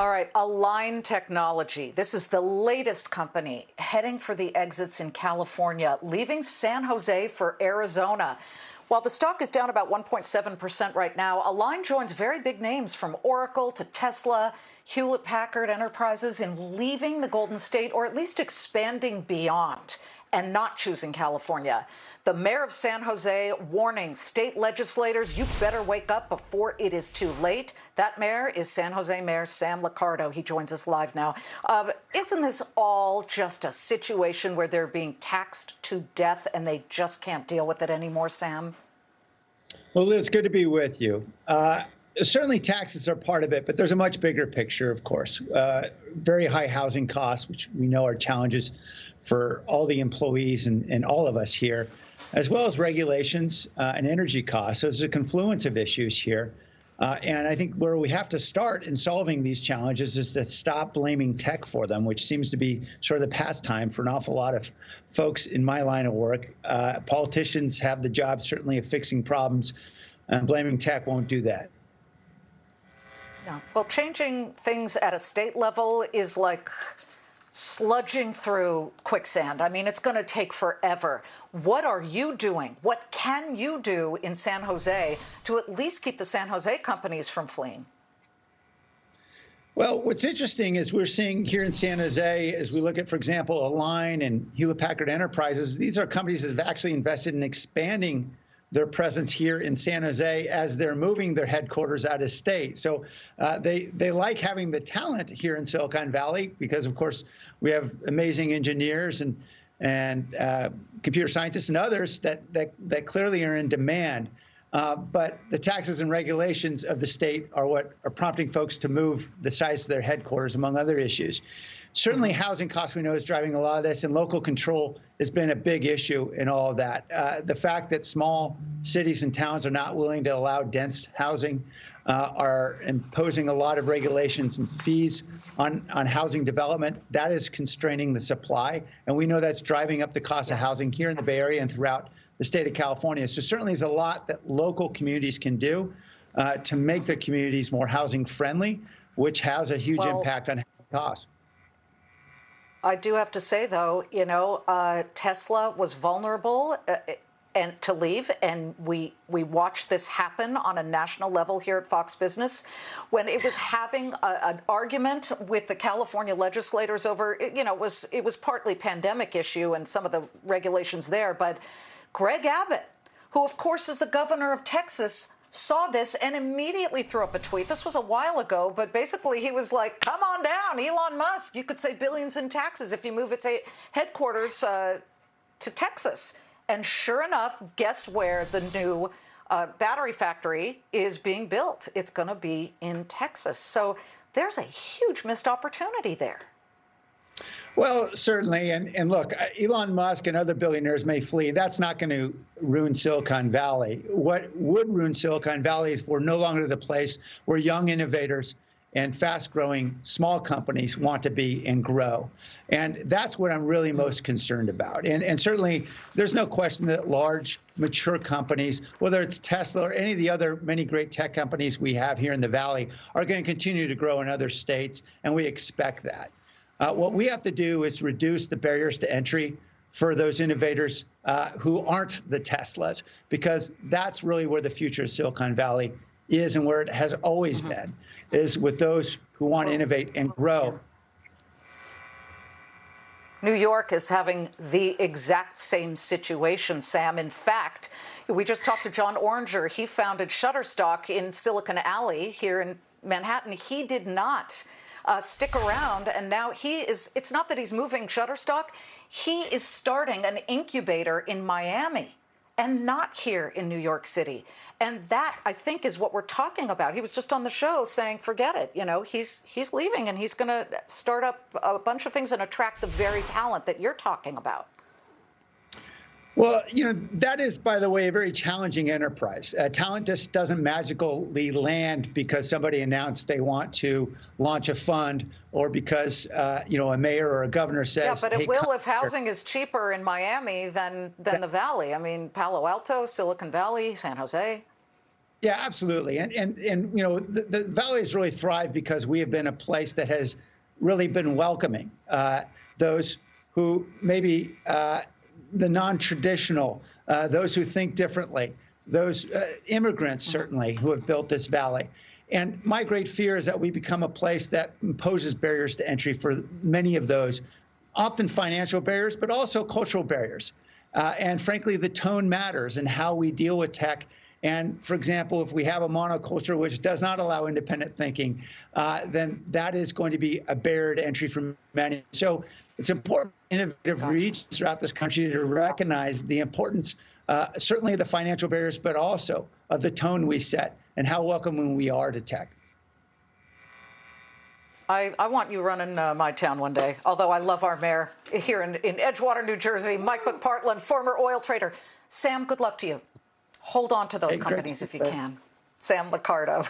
All right, Align Technology. This is the latest company heading for the exits in California, leaving San Jose for Arizona. While the stock is down about 1.7% right now, Align joins very big names from Oracle to Tesla, Hewlett-Packard Enterprises in leaving the Golden State, or at least expanding beyond and not choosing California. The mayor of San Jose warning state legislators, you better wake up before it is too late. That mayor is San Jose Mayor Sam Liccardo. He joins us live now. Isn't this all just a situation where they're being taxed to death and they just can't deal with it anymore, Sam? Well, Liz, good to be with you. Certainly taxes are part of it, but there's a much bigger picture, of course. Very high housing costs, which we know are challenges for all the employees and all of us here, as well as regulations and energy costs. So there's a confluence of issues here. And I think where we have to start in solving these challenges is to stop blaming tech for them, which seems to be sort of the pastime for an awful lot of folks in my line of work. Politicians have the job, certainly, of fixing problems, and blaming tech won't do that. Yeah. Well, changing things at a state level is like sludging through quicksand. I mean, it's going to take forever. What are you doing? What can you do in San Jose to at least keep the San Jose companies from fleeing? Well, what's interesting is we're seeing here in San Jose, as we look at, for example, Align and Hewlett-Packard Enterprises, these are companies that have actually invested in expanding their presence here in San Jose as they're moving their headquarters out of state. So they like having the talent here in Silicon Valley because, of course, we have amazing engineers and computer scientists and others that clearly are in demand. But the taxes and regulations of the state are what are prompting folks to move the size of their headquarters, among other issues. Certainly, housing costs, we know, is driving a lot of this, and local control has been a big issue in all of that. The fact that small cities and towns are not willing to allow dense housing are imposing a lot of regulations and fees on housing development. That is constraining the supply, and we know that's driving up the cost of housing here in the Bay Area and throughout the state of California. So certainly there's a lot that local communities can do to make their communities more housing friendly, which has a huge impact on costs. I do have to say, though, you know, Tesla was vulnerable and to leave, and we watched this happen on a national level here at Fox Business when it was having an argument with the California legislators over, you know, it was partly pandemic issue and some of the regulations there, but Greg Abbott, who of course is the governor of Texas, saw this and immediately threw up a tweet. This was a while ago, but basically he was like, come on down, Elon Musk. You could save billions in taxes if you move its headquarters to Texas. And sure enough, guess where the new battery factory is being built? It's going to be in Texas. So there's a huge missed opportunity there. Well, certainly. And look, Elon Musk and other billionaires may flee. That's not going to ruin Silicon Valley. What would ruin Silicon Valley is we're no longer the place where young innovators and fast-growing small companies want to be and grow. And that's what I'm really most concerned about. And certainly, there's no question that large, mature companies, whether it's Tesla or any of the other many great tech companies we have here in the Valley, are going to continue to grow in other states, and we expect that. What we have to do is reduce the barriers to entry for those innovators who aren't the Teslas, because that's really where the future of Silicon Valley is and where it has always been, is with those who want to innovate and grow. New York is having the exact same situation, Sam. In fact, we just talked to John Oranger. He founded Shutterstock in Silicon Alley here in Manhattan. He did not stick around, and now it's not that he's moving Shutterstock, he is starting an incubator in Miami and not here in New York City. And that, I think, is what we're talking about. He was just on the show saying, forget it, you know, he's leaving and he's going to start up a bunch of things and attract the very talent that you're talking about. Well, you know, that is, by the way, a very challenging enterprise. Talent just doesn't magically land because somebody announced they want to launch a fund or because, you know, a mayor or a governor says. Yeah, but it hey, will if housing is cheaper in Miami than the Valley. I mean, Palo Alto, Silicon Valley, San Jose. Yeah, absolutely. And you know, the Valley has really thrived because we have been a place that has really been welcoming those who maybe the non-traditional, those who think differently, those immigrants certainly who have built this valley. And my great fear is that we become a place that imposes barriers to entry for many of those, often financial barriers, but also cultural barriers. And frankly, the tone matters and how we deal with tech. And for example, if we have a monoculture which does not allow independent thinking, then that is going to be a barrier to entry for many. So it's important for innovative regions throughout this country to recognize the importance, certainly of the financial barriers, but also of the tone we set and how welcoming we are to tech. I want you running my town one day, although I love our mayor here in Edgewater, New Jersey, Mike McPartland, former oil trader. Sam, good luck to you. Hold on to those companies if you can. Sam Liccardo.